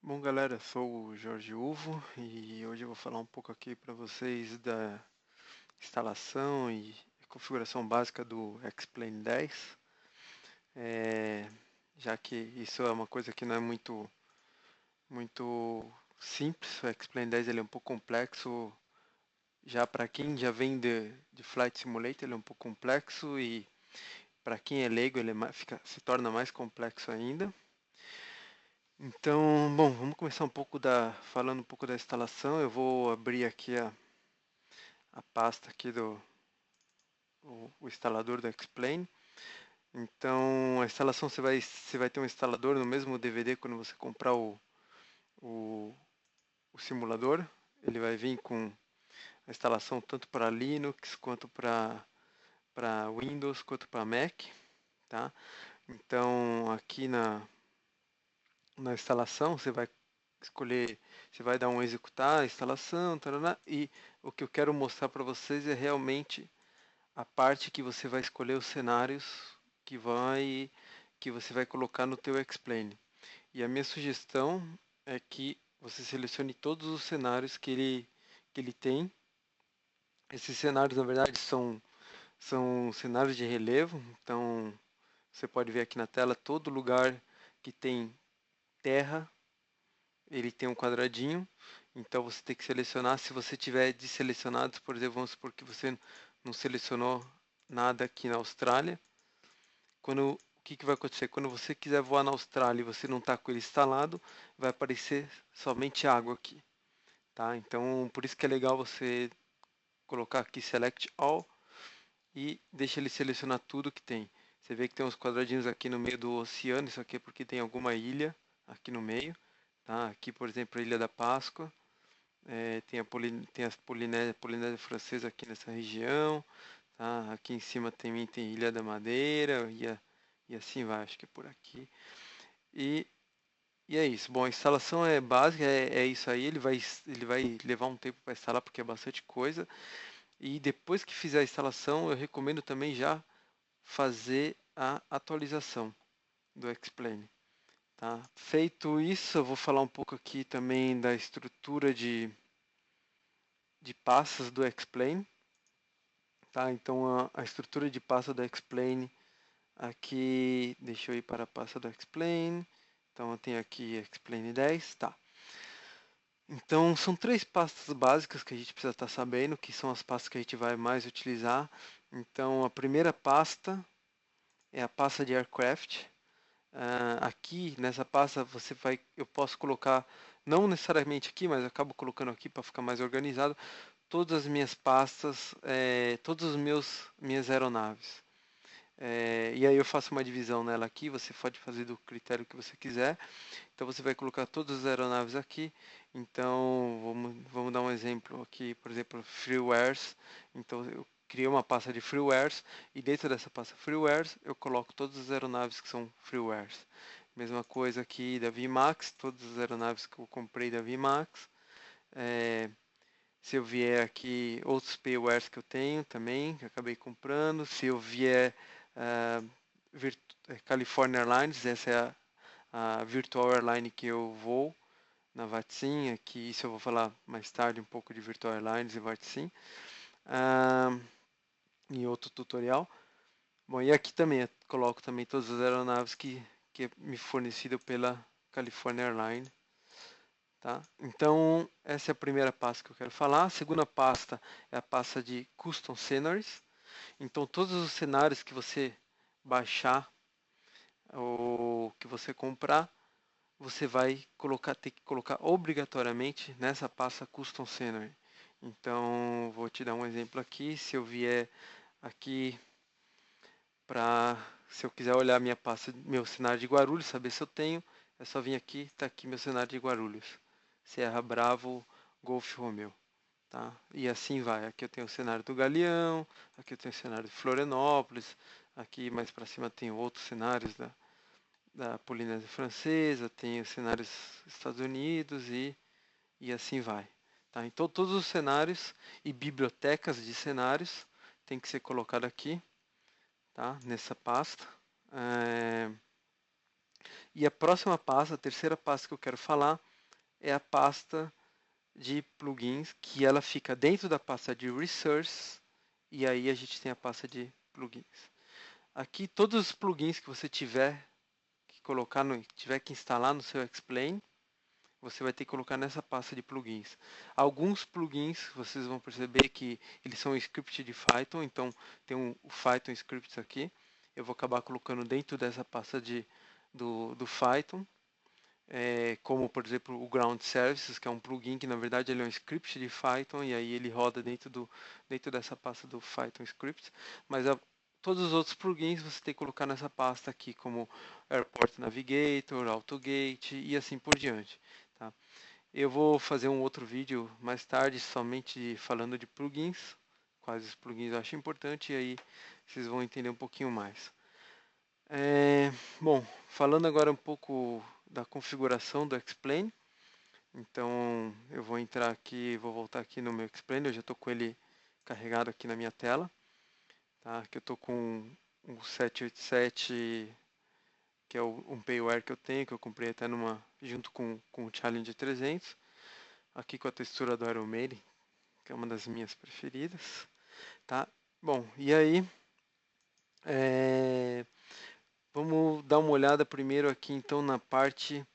Bom, galera, sou o Jorge Uvo e hoje eu vou falar um pouco aqui para vocês da instalação e configuração básica do X-Plane 10, já que isso é uma coisa que não é muito simples. O X-Plane 10 ele é um pouco complexo, já para quem já vem de Flight Simulator ele é um pouco complexo e para quem é leigo ele se torna mais complexo ainda. Então, bom, vamos começar falando um pouco da instalação. Eu vou abrir aqui a pasta aqui o instalador do X-Plane. Então, a instalação você vai ter um instalador no mesmo DVD quando você comprar o, o simulador. Ele vai vir com a instalação tanto para Linux quanto para Windows quanto para Mac, tá? Então, aqui na instalação você vai escolher, você vai dar um executar, instalação, tarará, e o que eu quero mostrar para vocês é realmente a parte que você vai escolher os cenários que você vai colocar no teu X-Plane. E a minha sugestão é que você selecione todos os cenários que ele tem. Esses cenários, na verdade, são cenários de relevo, então você pode ver aqui na tela todo lugar que tem terra ele tem um quadradinho, então você tem que selecionar. Se você tiver desselecionado, por exemplo, vamos supor que você não selecionou nada aqui na Austrália, o que vai acontecer? Quando você quiser voar na Austrália e você não está com ele instalado, vai aparecer somente água aqui, tá? Então, por isso que é legal você colocar aqui Select All e deixa ele selecionar tudo que tem. Você vê que tem uns quadradinhos aqui no meio do oceano, isso aqui é porque tem alguma ilha aqui no meio, tá? Aqui, por exemplo, a Ilha da Páscoa. Tem a Polinésia Francesa aqui nessa região, tá? Aqui em cima também tem Ilha da Madeira e assim vai, acho que é por aqui. E, e é isso. Bom, a instalação é básica, é isso aí. Ele vai levar um tempo para instalar porque é bastante coisa. E depois que fizer a instalação, eu recomendo também já fazer a atualização do X-Plane. Tá? Feito isso, eu vou falar um pouco aqui também da estrutura de pastas do X-Plane. Tá? Então a estrutura de pasta do X-Plane aqui, deixa eu ir para a pasta do X-Plane. Então eu tenho aqui X-Plane 10, tá. Então são três pastas básicas que a gente precisa estar sabendo, que são as pastas que a gente vai mais utilizar. Então a primeira pasta é a pasta de Aircraft. Aqui nessa pasta eu posso colocar, não necessariamente aqui, mas eu acabo colocando aqui para ficar mais organizado, todas as minhas pastas, todas as minhas aeronaves. E aí eu faço uma divisão nela aqui, você pode fazer do critério que você quiser. Então você vai colocar todas as aeronaves aqui. Então vamos dar um exemplo aqui, por exemplo, freewares. Então eu criei uma pasta de freewares e dentro dessa pasta freewares eu coloco todas as aeronaves que são freewares. Mesma coisa aqui da VMAX, todas as aeronaves que eu comprei da VMAX. É, Se eu vier aqui outros paywares que eu tenho também, que eu acabei comprando. Se eu vier uh, California Airlines, essa é a Virtual Airline que eu vou na VATSIM, aqui isso eu vou falar mais tarde um pouco de Virtual Airlines e VATSIM em outro tutorial. Bom, e aqui também eu coloco também todas as aeronaves que é me fornecido pela California Airlines. Tá? Então, essa é a primeira pasta que eu quero falar. A segunda pasta é a pasta de Custom Sceneries. Então, todos os cenários que você baixar ou que você comprar, você vai ter que colocar obrigatoriamente nessa pasta Custom Scenery. Então, vou te dar um exemplo aqui. Se eu vier aqui se eu quiser olhar minha pasta, meu cenário de Guarulhos, saber se eu tenho, é só vir aqui, está aqui meu cenário de Guarulhos. Sierra Bravo, Golf Romeo. Tá? E assim vai. Aqui eu tenho o cenário do Galeão, aqui eu tenho o cenário de Florianópolis, aqui mais para cima tem outros cenários da Polinésia Francesa, tem os cenários dos Estados Unidos e assim vai. Tá? Então todos os cenários e bibliotecas de cenários tem que ser colocado aqui, tá? Nessa pasta. E a próxima pasta, a terceira pasta que eu quero falar, é a pasta de plugins, que ela fica dentro da pasta de Resource, e aí a gente tem a pasta de plugins. Aqui todos os plugins que você tiver que colocar tiver que instalar no seu Explain, você vai ter que colocar nessa pasta de plugins. Alguns plugins vocês vão perceber que eles são script de Python, então tem o Python scripts aqui. Eu vou acabar colocando dentro dessa pasta do Python, como por exemplo o Ground Services, que é um plugin que na verdade ele é um script de Python e aí ele roda dentro dessa pasta do Python scripts. Mas todos os outros plugins você tem que colocar nessa pasta aqui, como Airport Navigator, AutoGate e assim por diante. Tá? Eu vou fazer um outro vídeo mais tarde somente falando de plugins, quais os plugins eu acho importante, e aí vocês vão entender um pouquinho mais. Bom, falando agora um pouco da configuração do Explain, então eu vou entrar aqui, vou voltar aqui no meu Explain, eu já estou com ele carregado aqui na minha tela, tá? Que eu estou com um 787, que é um payware que eu tenho, que eu comprei até junto com o Challenge 300, aqui com a textura do Iron Maiden, que é uma das minhas preferidas, tá? Bom, e aí, vamos dar uma olhada primeiro aqui então na parte,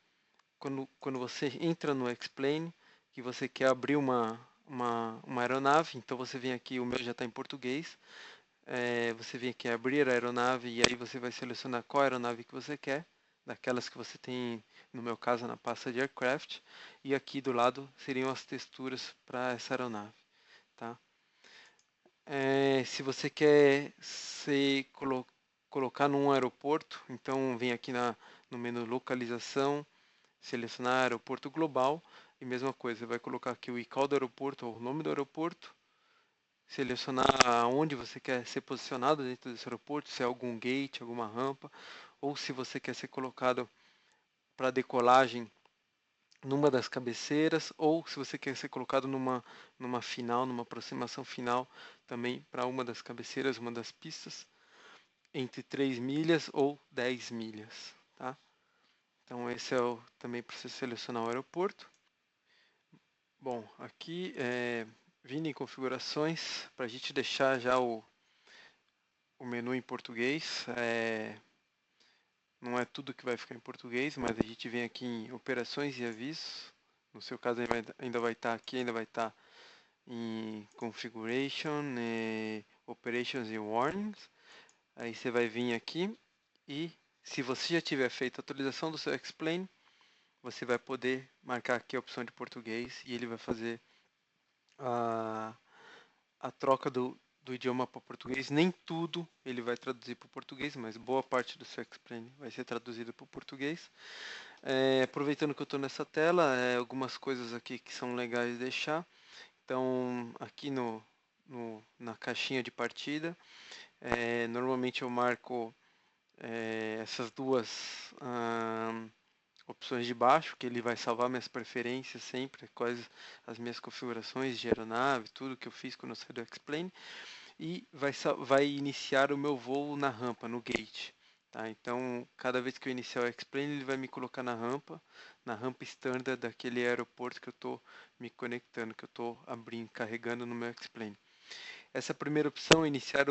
quando você entra no Explain, que você quer abrir uma aeronave, então você vem aqui, o meu já está em português, você vem aqui abrir a aeronave e aí você vai selecionar qual aeronave que você quer, daquelas que você tem, no meu caso, na pasta de Aircraft, e aqui do lado seriam as texturas para essa aeronave, tá? Se você quer colocar num aeroporto, então vem aqui no menu localização, selecionar aeroporto global e mesma coisa, você vai colocar aqui o ICAO do aeroporto ou o nome do aeroporto, selecionar aonde você quer ser posicionado dentro desse aeroporto, se é algum gate, alguma rampa, ou se você quer ser colocado para decolagem numa das cabeceiras, ou se você quer ser colocado numa aproximação final também para uma das cabeceiras, uma das pistas, entre 3 milhas ou 10 milhas, tá? Então esse também para você selecionar o aeroporto. Bom, aqui vindo em configurações, para a gente deixar já o menu em português, não é tudo que vai ficar em português, mas a gente vem aqui em operações e avisos. No seu caso ainda vai estar aqui, ainda vai estar em Configuration, Operations e Warnings. Aí você vai vir aqui e se você já tiver feito a atualização do seu Explain, você vai poder marcar aqui a opção de português e ele vai fazer a, a troca do idioma para português. Nem tudo ele vai traduzir para o português, mas boa parte do seu Explain vai ser traduzido para o português. Aproveitando que eu estou nessa tela, algumas coisas aqui que são legais de deixar. Então, aqui na caixinha de partida, normalmente eu marco essas duas opções de baixo, que ele vai salvar minhas preferências sempre, quais as minhas configurações de aeronave, tudo que eu fiz quando eu saí do Explain, e vai iniciar o meu voo na rampa, no gate. Tá? Então, cada vez que eu iniciar o Explain, ele vai me colocar na rampa standard daquele aeroporto que eu estou me conectando, que eu estou abrindo, carregando no meu Explain. Essa primeira opção, iniciar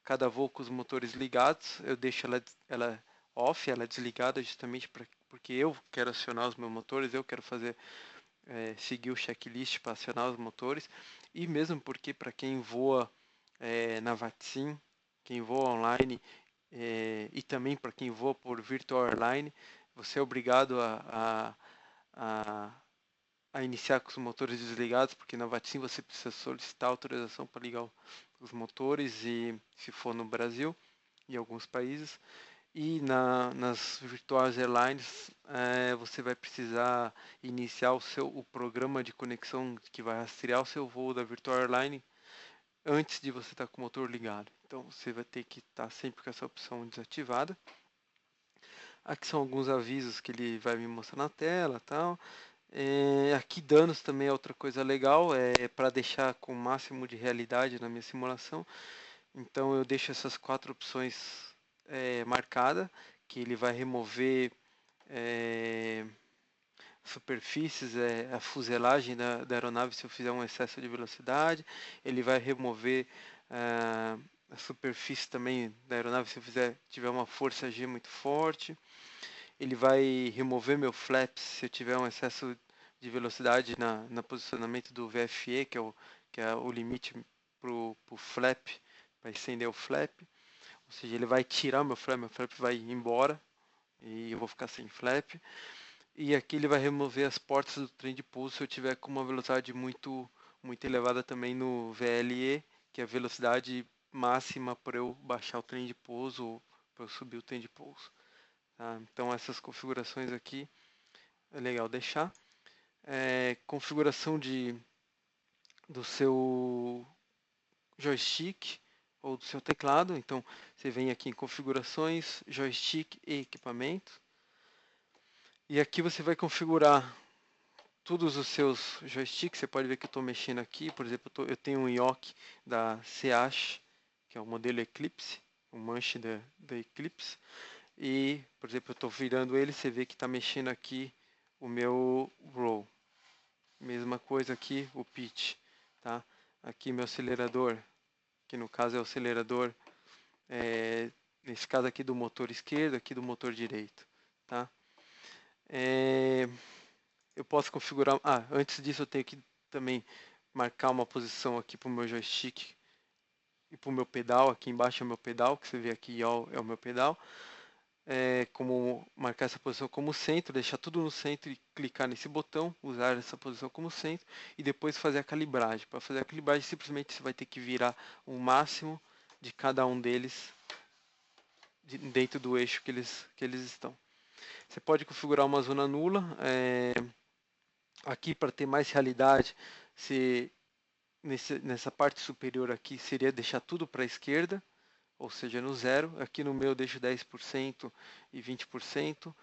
cada voo com os motores ligados, eu deixo ela off, ela é desligada justamente porque eu quero acionar os meus motores, eu quero seguir o checklist para acionar os motores, e mesmo porque para quem voa na VATSIM, quem voa online, e também para quem voa por Virtual Airline, você é obrigado a iniciar com os motores desligados, porque na VATSIM você precisa solicitar autorização para ligar os motores, e se for no Brasil e alguns países. E nas Virtual Airlines você vai precisar iniciar o programa de conexão que vai rastrear o seu voo da Virtual Airline antes de você estar com o motor ligado. Então você vai ter que estar sempre com essa opção desativada. Aqui são alguns avisos que ele vai me mostrar na tela, tal. Aqui danos também é outra coisa legal, para deixar com o máximo de realidade na minha simulação. Então eu deixo essas 4 opções marcadas, que ele vai remover superfícies, a fuselagem da aeronave se eu fizer um excesso de velocidade. Ele vai remover a superfície também da aeronave se eu tiver uma força G muito forte. Ele vai remover meu flaps se eu tiver um excesso de velocidade na posicionamento do VFE, que é o limite para o flap, para estender o flap. Ou seja, ele vai tirar meu flap vai embora e eu vou ficar sem flap. E aqui ele vai remover as portas do trem de pouso se eu tiver com uma velocidade muito elevada também no VLE, que é a velocidade máxima para eu baixar o trem de pouso ou para eu subir o trem de pouso. Tá? Então essas configurações aqui é legal deixar. Configuração do seu joystick ou do seu teclado. Então você vem aqui em configurações, joystick e equipamento. E aqui você vai configurar todos os seus joysticks. Você pode ver que eu estou mexendo aqui. Por exemplo, eu tenho um Yoke da CH, que é o modelo Eclipse, o manche da Eclipse. E, por exemplo, eu estou virando ele, você vê que está mexendo aqui o meu roll. Mesma coisa aqui, o pitch. Tá? Aqui meu acelerador, que no caso é o acelerador, nesse caso aqui do motor esquerdo, aqui do motor direito. Tá? Eu posso configurar... antes disso eu tenho que também marcar uma posição aqui para o meu joystick e para o meu pedal. Aqui embaixo é o meu pedal, que você vê aqui é o meu pedal. Como marcar essa posição como centro, deixar tudo no centro e clicar nesse botão, usar essa posição como centro e depois fazer a calibragem. Para fazer a calibragem, simplesmente você vai ter que virar o máximo de cada um deles dentro do eixo que eles estão. Você pode configurar uma zona nula. Aqui, para ter mais realidade, nessa parte superior aqui, seria deixar tudo para a esquerda, ou seja, no zero. Aqui no meu eu deixo 10% e 20%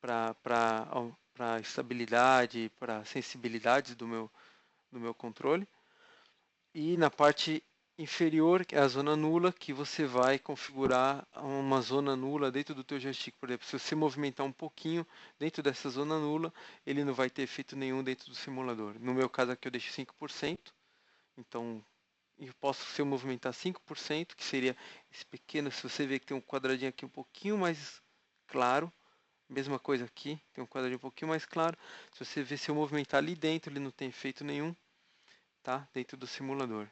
para estabilidade, para sensibilidade do meu controle. E na parte inferior, que é a zona nula, que você vai configurar uma zona nula dentro do teu joystick. Por exemplo, se você movimentar um pouquinho dentro dessa zona nula, ele não vai ter efeito nenhum dentro do simulador. No meu caso aqui eu deixo 5%, então se eu movimentar 5%, que seria esse pequeno, se você ver que tem um quadradinho aqui um pouquinho mais claro, mesma coisa aqui, tem um quadradinho um pouquinho mais claro, se você ver se eu movimentar ali dentro, ele não tem efeito nenhum, tá? Dentro do simulador.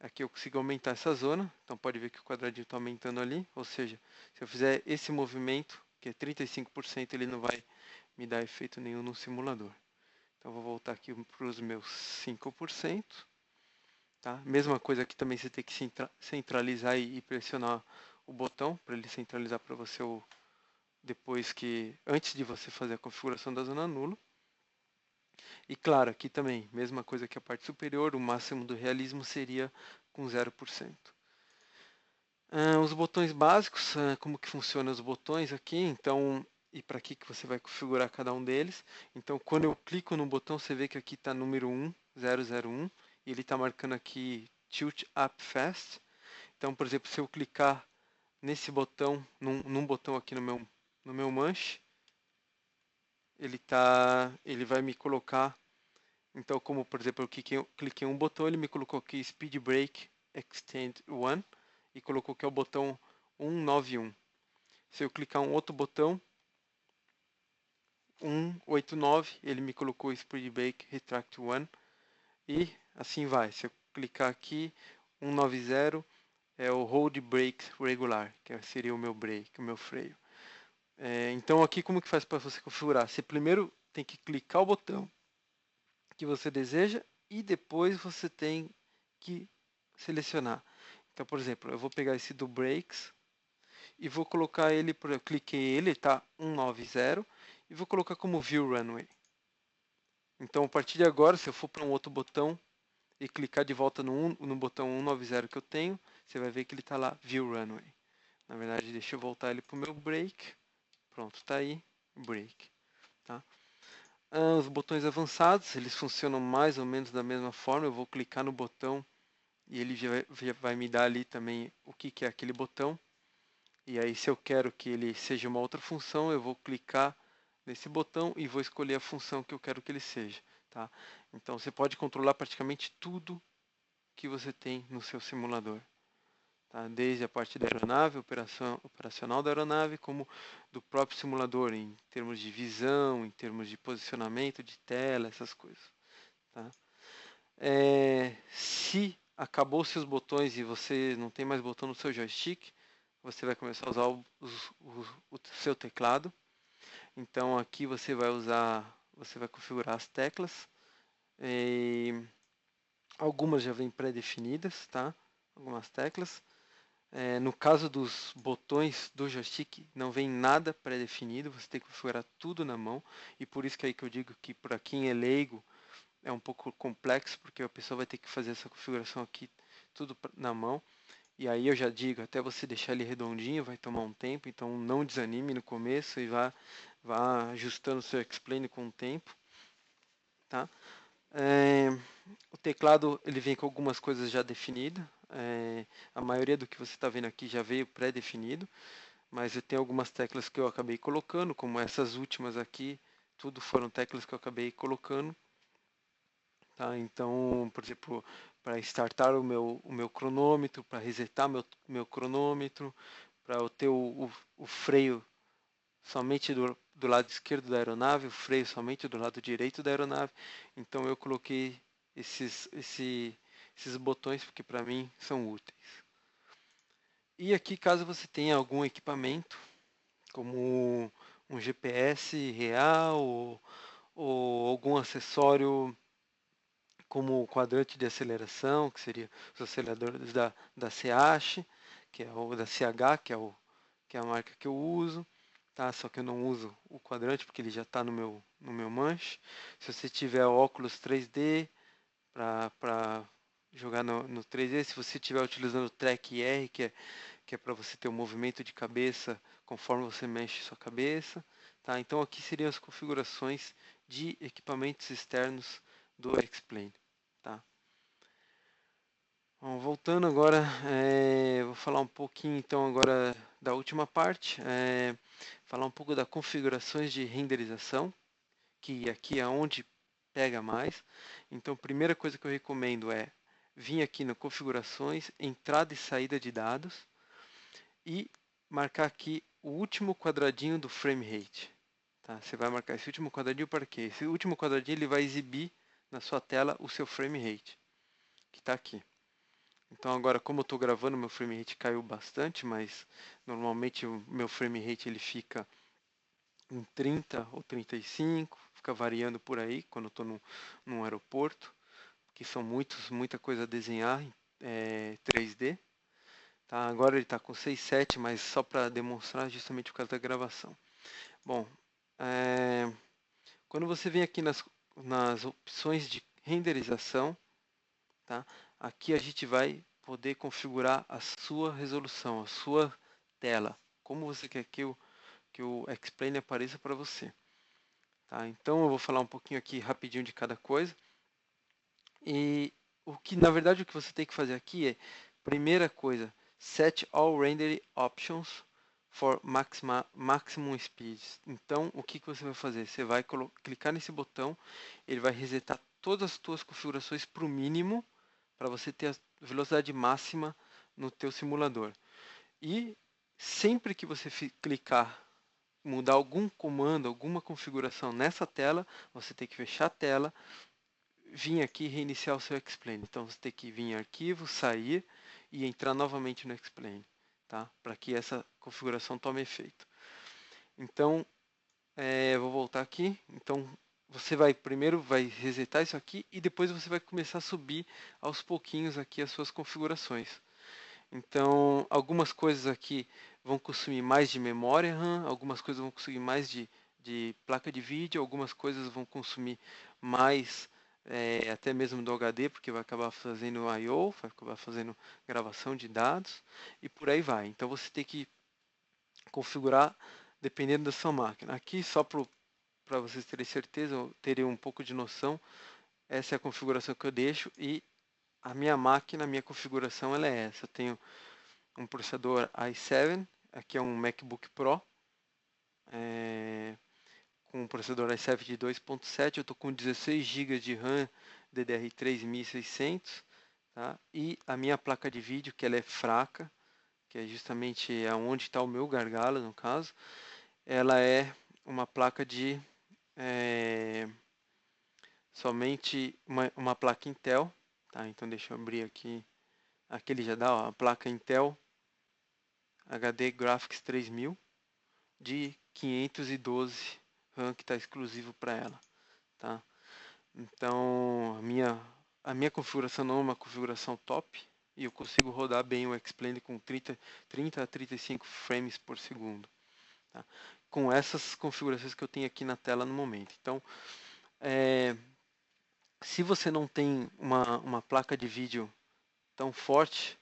Aqui eu consigo aumentar essa zona, então pode ver que o quadradinho está aumentando ali, ou seja, se eu fizer esse movimento, que é 35%, ele não vai me dar efeito nenhum no simulador. Então eu vou voltar aqui para os meus 5%. Tá? Mesma coisa aqui também, você tem que centralizar e pressionar o botão para ele centralizar para você antes de você fazer a configuração da zona nula. E claro, aqui também, mesma coisa que a parte superior, o máximo do realismo seria com 0%. Os botões básicos, como que funcionam os botões aqui, então, e para que você vai configurar cada um deles. Então, quando eu clico no botão, você vê que aqui está número 1001, e ele está marcando aqui Tilt Up Fast. Então, por exemplo, se eu clicar nesse botão, num botão aqui no meu manche, ele vai me colocar, então como por exemplo eu cliquei um botão, ele me colocou aqui Speed Brake Extend 1 e colocou que é o botão 191. Se eu clicar um outro botão, 189, ele me colocou Speed Brake Retract 1 e assim vai. Se eu clicar aqui, 190 é o Hold Brake Regular, que seria o meu brake, o meu freio. Então aqui como que faz para você configurar? Você primeiro tem que clicar o botão que você deseja e depois você tem que selecionar. Então, por exemplo, eu vou pegar esse do Brakes e vou colocar ele, eu cliquei ele, tá 190 e vou colocar como View Runway. Então, a partir de agora, se eu for para um outro botão e clicar de volta no botão 190 que eu tenho, você vai ver que ele está lá View Runway. Na verdade, deixa eu voltar ele para o meu Brake. Pronto, está aí, Brake. Tá? Os botões avançados, eles funcionam mais ou menos da mesma forma. Eu vou clicar no botão e ele já vai me dar ali também o que é aquele botão. E aí, se eu quero que ele seja uma outra função, eu vou clicar nesse botão e vou escolher a função que eu quero que ele seja, tá? Então você pode controlar praticamente tudo que você tem no seu simulador, tá? Desde a parte da aeronave, operacional da aeronave, como do próprio simulador, em termos de visão, em termos de posicionamento de tela, essas coisas, tá? Se acabou seus botões e você não tem mais botão no seu joystick, você vai começar a usar o seu teclado. Então aqui você vai configurar as teclas. Algumas já vêm pré-definidas, tá? Algumas teclas. No caso dos botões do joystick, não vem nada pré-definido, você tem que configurar tudo na mão. E por isso que é aí que eu digo que para quem é leigo é um pouco complexo, porque a pessoa vai ter que fazer essa configuração aqui tudo na mão. E aí eu já digo, até você deixar ele redondinho vai tomar um tempo, então não desanime no começo e vá ajustando o seu X-Plane com o tempo, tá? O teclado ele vem com algumas coisas já definidas, a maioria do que você está vendo aqui já veio pré-definido, mas eu tenho algumas teclas que eu acabei colocando, como essas últimas aqui, tudo foram teclas que eu acabei colocando, tá? Então, por exemplo, para startar o meu cronômetro, para resetar meu cronômetro, para eu ter o freio somente do lado esquerdo da aeronave, o freio somente do lado direito da aeronave. Então eu coloquei esses botões porque para mim são úteis. E aqui, caso você tenha algum equipamento, como um GPS real ou algum acessório como o quadrante de aceleração, que seria os aceleradores da CH, que é o da CH, que é a marca que eu uso, tá? Só que eu não uso o quadrante porque ele já está no meu manche. Se você tiver óculos 3D para jogar no 3D, se você estiver utilizando o Track R, que é para você ter um movimento de cabeça conforme você mexe sua cabeça, tá? Então aqui seriam as configurações de equipamentos externos do X-Plane, tá? Bom, voltando agora, vou falar um pouquinho então agora da última parte, falar um pouco das configurações de renderização, que aqui é onde pega mais. Então, a primeira coisa que eu recomendo é vir aqui no configurações, entrada e saída de dados e marcar aqui o último quadradinho do frame rate. Tá? Você vai marcar esse último quadradinho para quê? Esse último quadradinho ele vai exibir na sua tela o seu frame rate, que está aqui. Então agora, como eu estou gravando, meu frame rate caiu bastante, mas normalmente o meu frame rate ele fica em 30 ou 35, fica variando por aí quando eu estou num aeroporto, que são muita coisa a desenhar em 3D. Tá? Agora ele está com 6,7, mas só para demonstrar justamente por causa da gravação. Bom, quando você vem aqui nas opções de renderização, tá? Aqui a gente vai poder configurar a sua resolução, a sua tela, como você quer que o X-Plane apareça para você. Tá? Então eu vou falar um pouquinho aqui rapidinho de cada coisa. E na verdade o que você tem que fazer aqui é, primeira coisa, set all render options for maximum speed. Então o que você vai fazer? Você vai clicar nesse botão, ele vai resetar todas as suas configurações para o mínimo, para você ter a velocidade máxima no teu simulador. E sempre que você clicar, mudar algum comando, alguma configuração nessa tela, você tem que fechar a tela, vir aqui e reiniciar o seu X-Plane. Então você tem que vir em arquivo, sair e entrar novamente no X-Plane, tá? Para que essa configuração tome efeito. Então, vou voltar aqui. Então, você primeiro vai resetar isso aqui e depois você vai começar a subir aos pouquinhos aqui as suas configurações. Então, algumas coisas aqui vão consumir mais de memória RAM, algumas coisas vão consumir mais de placa de vídeo, algumas coisas vão consumir mais até mesmo do HD, porque vai acabar fazendo I/O, vai acabar fazendo gravação de dados e por aí vai. Então você tem que configurar dependendo da sua máquina. Aqui só para vocês terem certeza, terem um pouco de noção, essa é a configuração que eu deixo e a minha máquina, a minha configuração ela é essa. Eu tenho um processador i7, aqui é um MacBook Pro, com um processador i7 de 2.7, eu estou com 16 GB de RAM DDR3 1600, tá? E a minha placa de vídeo, que ela é fraca, que é justamente onde está o meu gargalo, no caso, ela é uma placa de somente uma placa Intel, tá? Então deixa eu abrir aqui, aqui ele já dá, ó, a placa Intel HD Graphics 3000 de 512 RAM que está exclusivo para ela, tá? Então a minha configuração não é uma configuração top e eu consigo rodar bem o X-Plane com 30 a 35 frames por segundo, tá? Com essas configurações que eu tenho aqui na tela no momento. Então, se você não tem uma placa de vídeo tão forte,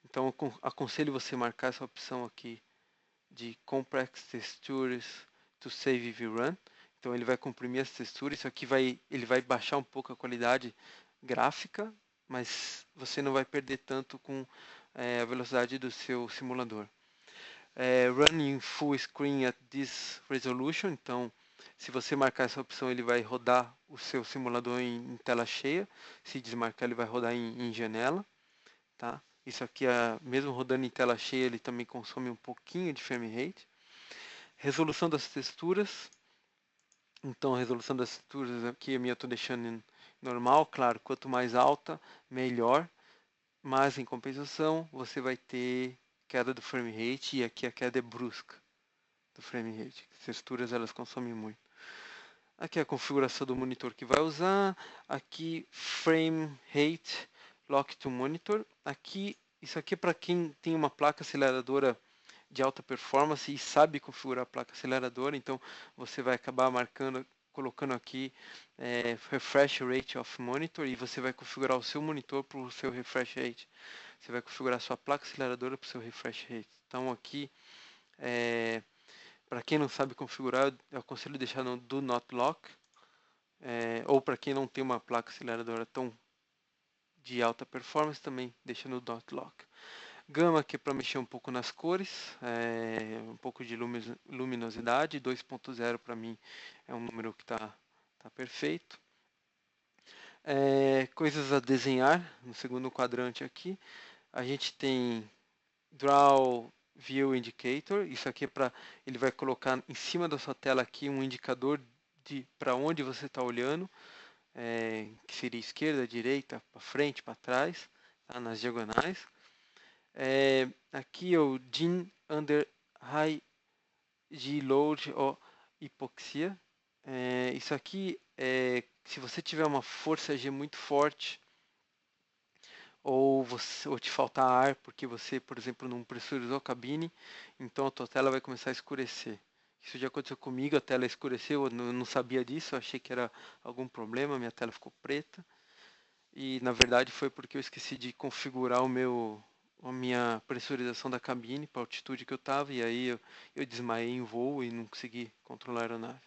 então eu aconselho você marcar essa opção aqui de Complex Textures to Save VRAM. Então ele vai comprimir as texturas, isso aqui ele vai baixar um pouco a qualidade gráfica, mas você não vai perder tanto com a velocidade do seu simulador. Running full screen at this resolution, então se você marcar essa opção ele vai rodar o seu simulador em tela cheia, se desmarcar ele vai rodar em janela, tá? Isso aqui, mesmo rodando em tela cheia, ele também consome um pouquinho de frame rate. Resolução das texturas, então a resolução das texturas aqui a minha eu estou deixando em normal, claro, quanto mais alta, melhor, mas em compensação você vai ter queda do frame rate e aqui a queda é brusca do frame rate. As texturas elas consomem muito. Aqui a configuração do monitor que vai usar, aqui frame rate lock to monitor. Aqui isso aqui é para quem tem uma placa aceleradora de alta performance e sabe configurar a placa aceleradora, então você vai acabar colocando aqui refresh rate of monitor e você vai configurar o seu monitor para o seu refresh rate. Você vai configurar a sua placa aceleradora para o seu refresh rate. Então aqui, para quem não sabe configurar, eu aconselho deixar no Do Not Lock, ou para quem não tem uma placa aceleradora tão de alta performance, também deixa no Do Not Lock. Gama aqui para mexer um pouco nas cores, um pouco de luminosidade, 2.0 para mim é um número que está perfeito. Coisas a desenhar, no segundo quadrante aqui, a gente tem Draw View Indicator, isso aqui é para, ele vai colocar em cima da sua tela aqui um indicador de para onde você está olhando, que seria esquerda, direita, para frente, para trás, tá, nas diagonais. Aqui é o DIN under high G load ou hipoxia. Isso aqui se você tiver uma força G muito forte ou te faltar ar porque você, por exemplo, não pressurizou a cabine, então a tua tela vai começar a escurecer. Isso já aconteceu comigo, a tela escureceu, eu não sabia disso, eu achei que era algum problema, minha tela ficou preta. E na verdade foi porque eu esqueci de configurar a minha pressurização da cabine para a altitude que eu estava, e aí eu desmaiei em voo e não consegui controlar a aeronave.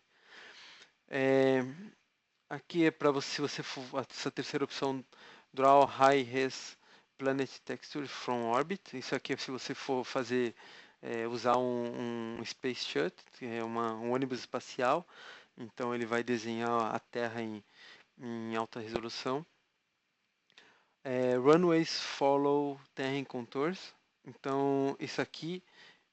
Aqui é para você, se você for essa terceira opção, Draw High Res Planet Texture from Orbit. Isso aqui é se você for fazer, usar um Space Shuttle, que é um ônibus espacial, então ele vai desenhar a Terra em alta resolução. Runways Follow Terrain Contours. Então, isso aqui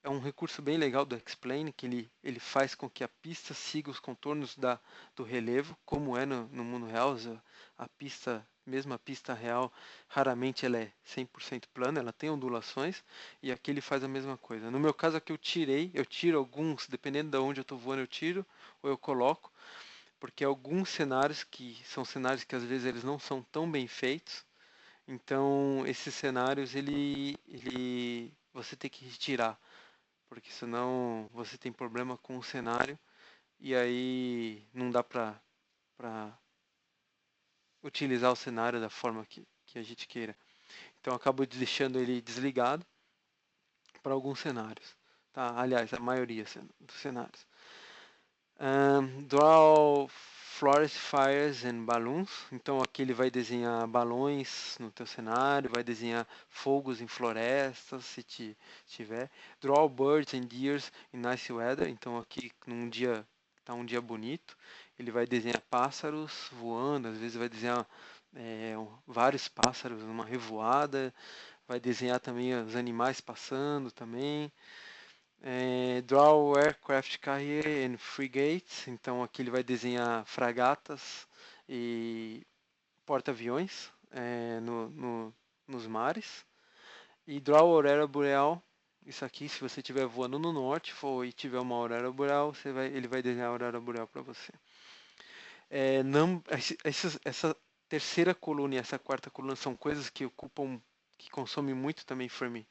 é um recurso bem legal do X-Plane, que ele faz com que a pista siga os contornos do relevo, como é no mundo real. A pista, mesmo a pista real, raramente ela é 100% plana, ela tem ondulações, e aqui ele faz a mesma coisa. No meu caso aqui eu tiro alguns, dependendo de onde eu estou voando eu tiro, ou eu coloco, porque alguns cenários que são cenários que às vezes eles não são tão bem feitos, então, esses cenários você tem que retirar, porque senão você tem problema com o cenário e aí não dá para utilizar o cenário da forma que a gente queira. Então, eu acabo deixando ele desligado para alguns cenários, tá? Aliás, a maioria dos cenários. Draw Forest Fires and Balloons. Então aqui ele vai desenhar balões no teu cenário, vai desenhar fogos em florestas, se tiver. Draw Birds and Deers in Nice Weather. Então aqui num dia está um dia bonito, ele vai desenhar pássaros voando, às vezes vai desenhar vários pássaros numa revoada, vai desenhar também os animais passando também. Draw Aircraft Carrier and Frigates, então aqui ele vai desenhar fragatas e porta-aviões nos mares. E Draw Aurora Boreal, isso aqui, se você estiver voando no norte e tiver uma Aurora Boreal, ele vai desenhar a Aurora Boreal para você. Essa terceira coluna e essa quarta coluna são coisas que consomem muito também frame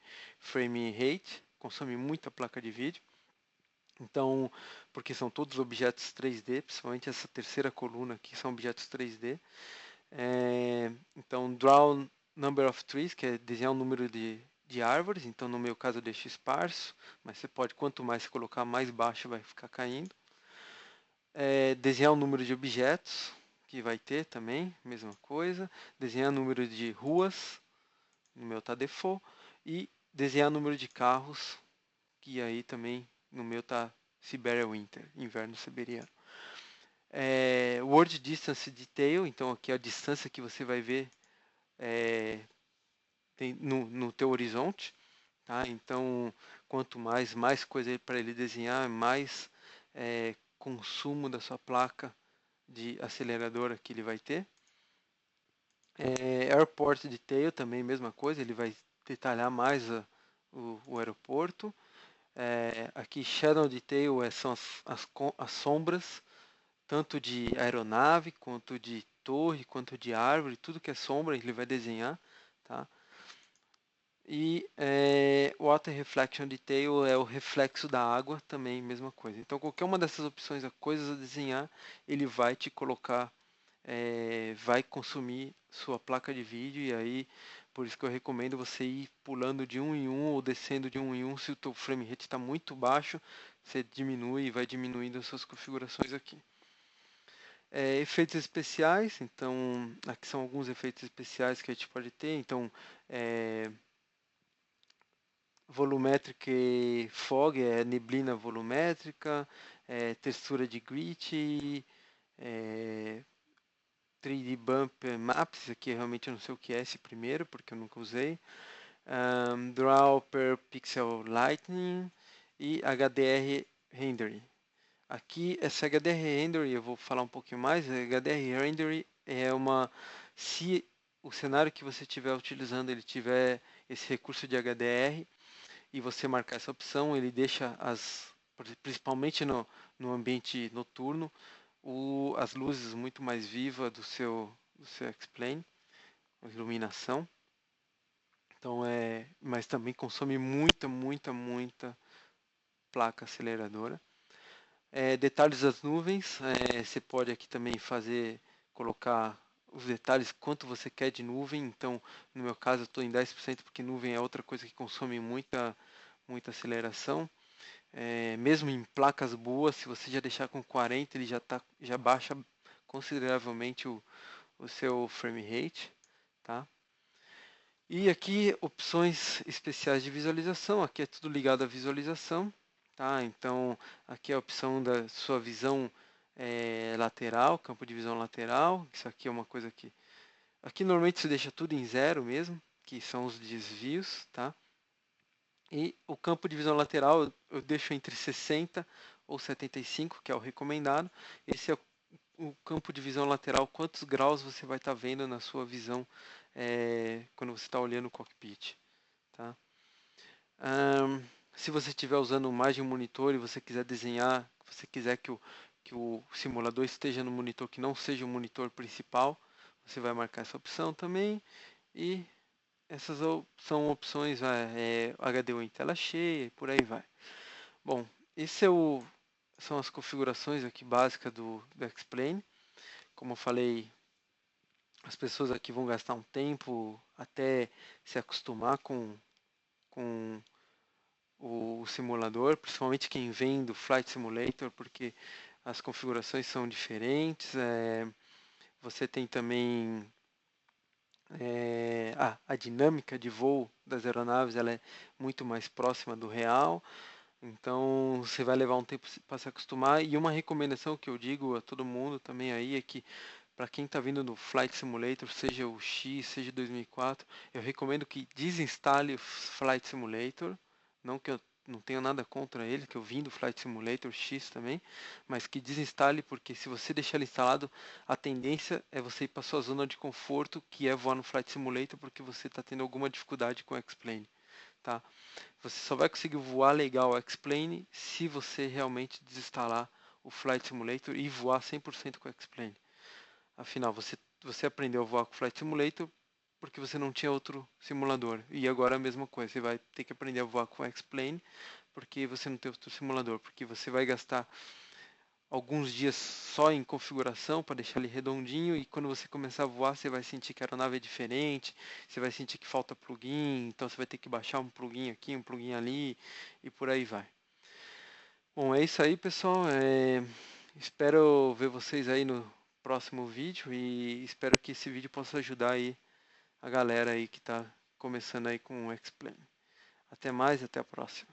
rate, consome muita placa de vídeo. Então, porque são todos objetos 3D, principalmente essa terceira coluna aqui são objetos 3D. Então, draw number of trees, que é desenhar o número de árvores. Então, no meu caso, eu deixo esparso, mas você pode, quanto mais você colocar, mais baixo vai ficar caindo. Desenhar o número de objetos, que vai ter também, mesma coisa. Desenhar o número de ruas, no meu tá default. E desenhar o número de carros, que aí também no meu tá Siberia Winter, inverno siberiano. Word Distance Detail, então aqui é a distância que você vai ver no teu horizonte. Tá? Então, quanto mais coisa para ele desenhar, mais consumo da sua placa de aceleradora que ele vai ter. Airport Detail também, mesma coisa, ele vai detalhar mais o aeroporto. Aqui Shadow Detail são as sombras, tanto de aeronave, quanto de torre, quanto de árvore, tudo que é sombra ele vai desenhar. Tá? E Water Reflection Detail é o reflexo da água, também mesma coisa. Então qualquer uma dessas opções, coisas a desenhar, ele vai te colocar, vai consumir sua placa de vídeo, e aí por isso que eu recomendo você ir pulando de um em um ou descendo de um em um. Se o teu frame rate está muito baixo, você diminui e vai diminuindo as suas configurações aqui. Efeitos especiais, então aqui são alguns efeitos especiais que a gente pode ter. Então volumétrica e fog, neblina volumétrica, textura de grit, 3D Bump Maps, aqui realmente eu não sei o que é esse primeiro, porque eu nunca usei. Draw per Pixel Lightning e HDR Rendering. Aqui, essa HDR Rendering, eu vou falar um pouquinho mais. HDR Rendering é se o cenário que você estiver utilizando ele tiver esse recurso de HDR, e você marcar essa opção, ele deixa principalmente no ambiente noturno, as luzes muito mais vivas do seu X-Plane, a iluminação. Então mas também consome muita placa aceleradora. Detalhes das nuvens, você pode aqui também colocar os detalhes quanto você quer de nuvem. Então, no meu caso, eu estou em 10%, porque nuvem é outra coisa que consome muita aceleração. Mesmo em placas boas, se você já deixar com 40, ele já baixa consideravelmente o seu frame rate. Tá? E aqui, opções especiais de visualização. Aqui é tudo ligado à visualização. Tá? Então, aqui é a opção da sua visão lateral, campo de visão lateral. Isso aqui é uma coisa que... Aqui normalmente se deixa tudo em 0 mesmo, que são os desvios. Tá? E o campo de visão lateral eu deixo entre 60 ou 75, que é o recomendado. Esse é o campo de visão lateral, quantos graus você vai estar vendo na sua visão quando você está olhando o cockpit. Tá? Se você estiver usando mais de um monitor e você quiser desenhar, você quiser que o simulador esteja no monitor que não seja o monitor principal, você vai marcar essa opção também. E essas são opções, HDU em tela cheia e por aí vai. Bom, esse são as configurações aqui básicas do X-Plane. Como eu falei, as pessoas aqui vão gastar um tempo até se acostumar com o simulador, principalmente quem vem do Flight Simulator, porque as configurações são diferentes. Você tem também a dinâmica de voo das aeronaves, ela é muito mais próxima do real. Então você vai levar um tempo para se acostumar. E uma recomendação que eu digo a todo mundo também aí é que para quem está vindo do Flight Simulator, seja o X, seja o 2004, eu recomendo que desinstale o Flight Simulator. Não que eu não tenho nada contra ele, que eu vim do Flight Simulator X também, mas que desinstale, porque se você deixar ele instalado, a tendência é você ir para sua zona de conforto, que é voar no Flight Simulator, porque você está tendo alguma dificuldade com o X-Plane, tá? Você só vai conseguir voar legal o X-Plane se você realmente desinstalar o Flight Simulator e voar 100% com o X-Plane. Afinal, você aprendeu a voar com o Flight Simulator porque você não tinha outro simulador. E agora a mesma coisa, você vai ter que aprender a voar com o X-Plane porque você não tem outro simulador, porque você vai gastar alguns dias só em configuração para deixar ele redondinho e quando você começar a voar você vai sentir que a aeronave é diferente, você vai sentir que falta plugin, então você vai ter que baixar um plugin aqui, um plugin ali e por aí vai. Bom, é isso aí, pessoal. Espero ver vocês aí no próximo vídeo e espero que esse vídeo possa ajudar aí a galera aí que está começando aí com o X-Plane. Até mais, até a próxima.